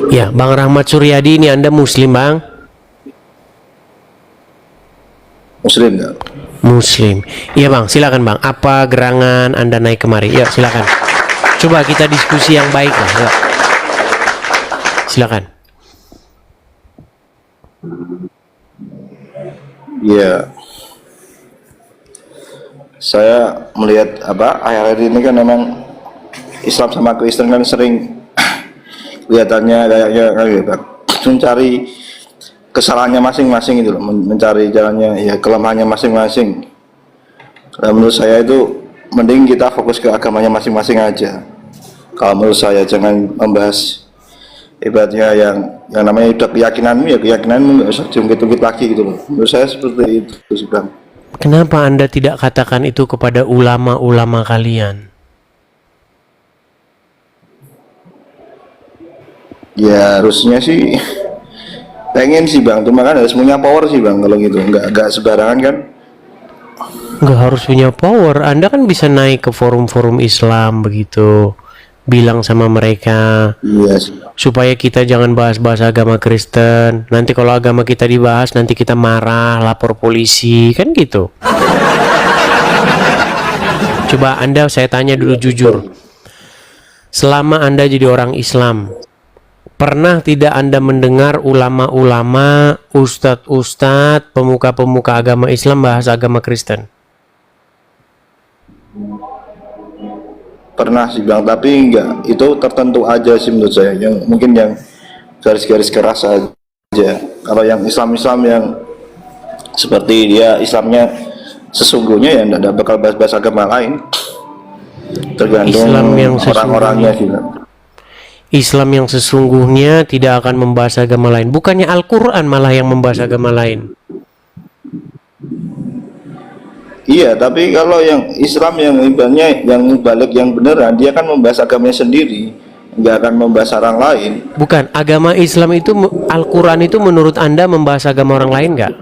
Ya, Bang Rahmat Suryadi, ini Anda Muslim, Bang? Muslim nggak? Muslim. Iya, Bang. Silakan, Bang. Apa gerangan Anda naik kemari? Ya, silakan. Coba kita diskusi yang baik lah. Ya. Silakan. Ya, saya melihat akhir-akhir ini kan memang Islam sama Kristen kan sering kelihatannya kayaknya mencari kesalahannya masing-masing itu loh, mencari jalannya ya kelemahannya masing-masing. Dan menurut saya itu mending kita fokus ke agamanya masing-masing aja. Kalau menurut saya jangan membahas ibaratnya yang namanya udah keyakinanmu ya keyakinanmu, nggak usah diungkit-ungkit lagi gitu loh. Menurut saya seperti itu sih, Bang. Kenapa Anda tidak katakan itu kepada ulama-ulama kalian? Ya harusnya sih pengen sih, Bang, cuma kan harus punya power sih, Bang, kalau gitu nggak sembarangan kan. Nggak harus punya power. Anda kan bisa naik ke forum-forum Islam begitu, bilang sama mereka Iya sih. supaya kita jangan bahas-bahas agama Kristen. Nanti kalau agama kita dibahas, nanti kita marah, lapor polisi, kan gitu. Coba Anda, saya tanya dulu jujur. Selama Anda jadi orang Islam, pernah tidak Anda mendengar ulama-ulama, ustadz-ustadz, pemuka-pemuka agama Islam bahas agama Kristen? Pernah sih, Bang, tapi enggak, itu tertentu aja sih menurut saya, yang mungkin yang garis-garis keras aja. Kalau yang Islam-Islam yang seperti dia Islamnya sesungguhnya ya enggak bakal bahas-bahas agama lain, tergantung Islam yang orang-orangnya sih, Bang. Islam yang sesungguhnya tidak akan membahas agama lain. Bukannya Al-Quran malah yang membahas agama lain. Iya, tapi kalau yang Islam yang ibaratnya yang balik yang beneran, dia kan membahas agamanya sendiri, nggak akan membahas orang lain. Bukan, agama Islam itu, Al-Quran itu menurut Anda membahas agama orang lain nggak?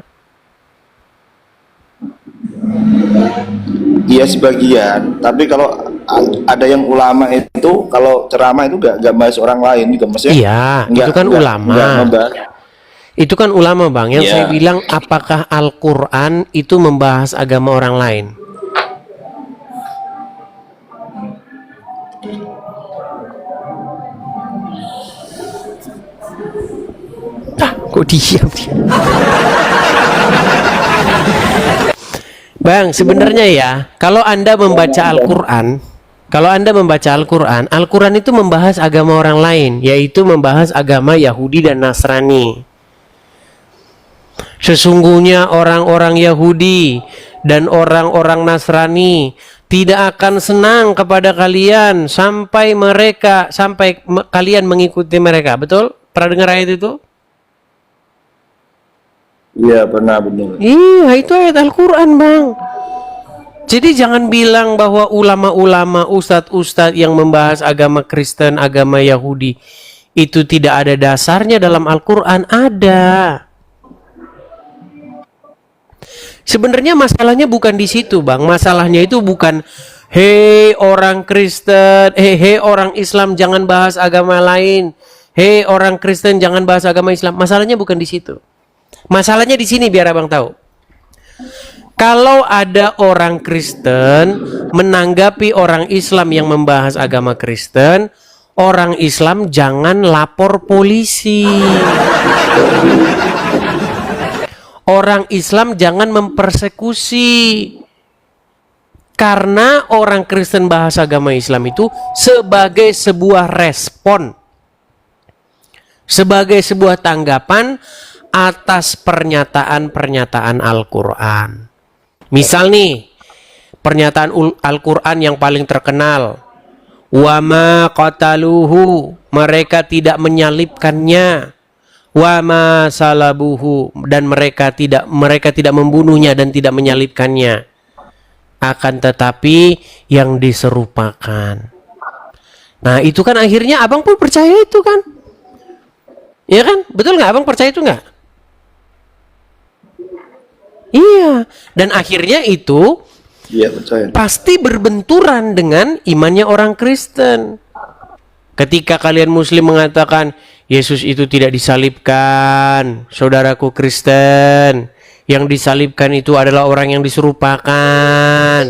Iya sebagian, tapi kalau ada yang ulama itu kalau ceramah itu nggak bahas orang lain gitu, maksudnya. Iya, itu kan ulama. Itu kan ulama, Bang. Yang saya bilang, apakah Al-Quran itu membahas agama orang lain? Kok diam dia? Bang, sebenarnya ya, kalau Anda membaca Al-Quran, Al-Quran itu membahas agama orang lain, yaitu membahas agama Yahudi dan Nasrani. Sesungguhnya orang-orang Yahudi dan orang-orang Nasrani tidak akan senang kepada kalian sampai kalian mengikuti mereka. Betul? Pernah dengar ayat itu? Iya, pernah, benar. Iya, itu ayat Al-Quran, Bang. Jadi jangan bilang bahwa ulama-ulama, ustadz-ustadz yang membahas agama Kristen, agama Yahudi itu tidak ada dasarnya dalam Al-Quran. Ada. Sebenarnya masalahnya bukan di situ, Bang. Masalahnya itu bukan, hei orang Kristen, hei orang Islam jangan bahas agama lain. Hei orang Kristen jangan bahas agama Islam. Masalahnya bukan di situ. Masalahnya di sini, biar Abang tahu. Kalau ada orang Kristen menanggapi orang Islam yang membahas agama Kristen, orang Islam jangan lapor polisi. Orang Islam jangan mempersekusi. Karena orang Kristen bahas agama Islam itu sebagai sebuah respon, sebagai sebuah tanggapan atas pernyataan-pernyataan Al-Quran. Misal nih, pernyataan Al-Quran yang paling terkenal, wa ma qataluhu, mereka tidak menyalibkannya, wa ma salabuhu, dan mereka tidak membunuhnya dan tidak menyalibkannya, akan tetapi yang diserupakan. Nah, itu kan akhirnya Abang pun percaya itu kan? Iya kan? Betul nggak? Abang percaya itu nggak? Iya. Dan akhirnya itu pasti berbenturan dengan imannya orang Kristen. Ketika kalian Muslim mengatakan, Yesus itu tidak disalibkan, saudaraku Kristen. Yang disalibkan itu adalah orang yang diserupakan.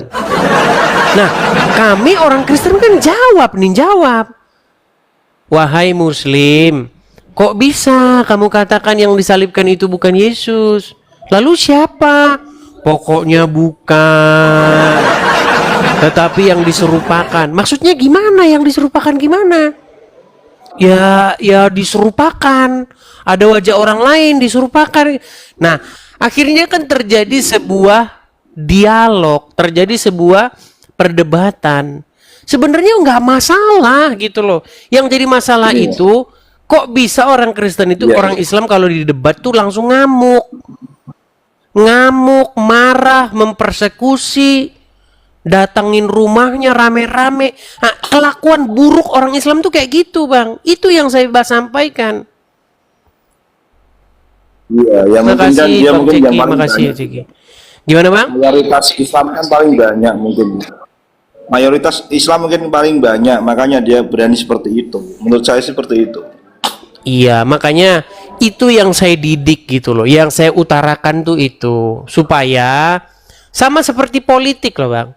Nah, kami orang Kristen kan jawab. Wahai Muslim, kok bisa kamu katakan yang disalibkan itu bukan Yesus? Lalu siapa? Pokoknya bukan. Tetapi yang diserupakan. Maksudnya gimana yang diserupakan gimana? Ya diserupakan. Ada wajah orang lain diserupakan. Nah, akhirnya kan terjadi sebuah dialog, terjadi sebuah perdebatan. Sebenarnya nggak masalah gitu loh. Yang jadi masalah itu kok bisa orang Kristen itu orang Islam kalau di debat tuh langsung ngamuk, marah, mempersekusi, datangin rumahnya rame-rame. Nah, kelakuan buruk orang Islam tuh kayak gitu, Bang. Itu yang saya sampaikan. Iya, ya mungkin kan dia mungkin yang paling makasih, banyak. Ciki. Gimana, Bang? Mayoritas Islam kan paling banyak mungkin. Mayoritas Islam mungkin paling banyak, makanya dia berani seperti itu. Menurut saya seperti itu. Iya, makanya itu yang saya didik gitu loh. Yang saya utarakan tuh itu. Supaya sama seperti politik loh, Bang.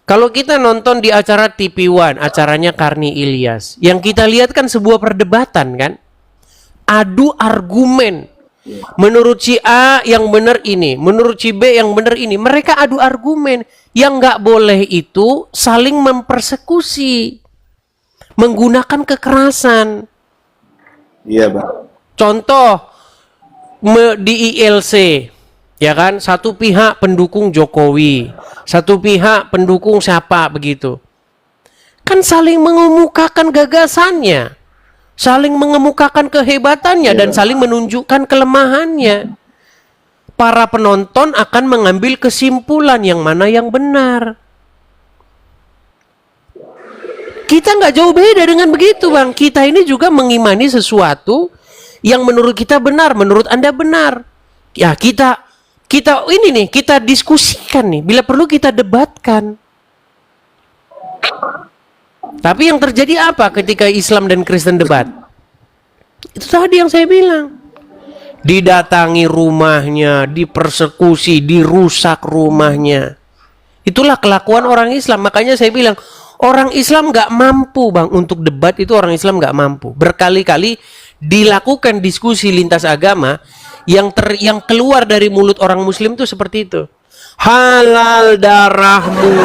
Kalau kita nonton di acara TV One, acaranya Karni Ilyas, yang kita lihat kan sebuah perdebatan kan? Adu argumen. Menurut si A yang benar ini, menurut si B yang benar ini. Mereka adu argumen. Yang nggak boleh itu saling mempersekusi, menggunakan kekerasan. Iya, Bang. Contoh di ILC, ya kan? Satu pihak pendukung Jokowi, satu pihak pendukung siapa begitu. Kan saling mengemukakan gagasannya, saling mengemukakan kehebatannya dan saling menunjukkan kelemahannya. Para penonton akan mengambil kesimpulan yang mana yang benar. Kita nggak jauh beda dengan begitu, Bang. Kita ini juga mengimani sesuatu yang menurut kita benar, menurut Anda benar. Ya, kita ini nih, kita diskusikan nih. Bila perlu kita debatkan. Tapi yang terjadi apa ketika Islam dan Kristen debat? Itu tadi yang saya bilang. Didatangi rumahnya, dipersekusi, dirusak rumahnya. Itulah kelakuan orang Islam. Makanya saya bilang, orang Islam nggak mampu, Bang, untuk debat itu orang Islam nggak mampu. Berkali-kali dilakukan diskusi lintas agama yang keluar dari mulut orang Muslim itu seperti itu. Halal darahmu,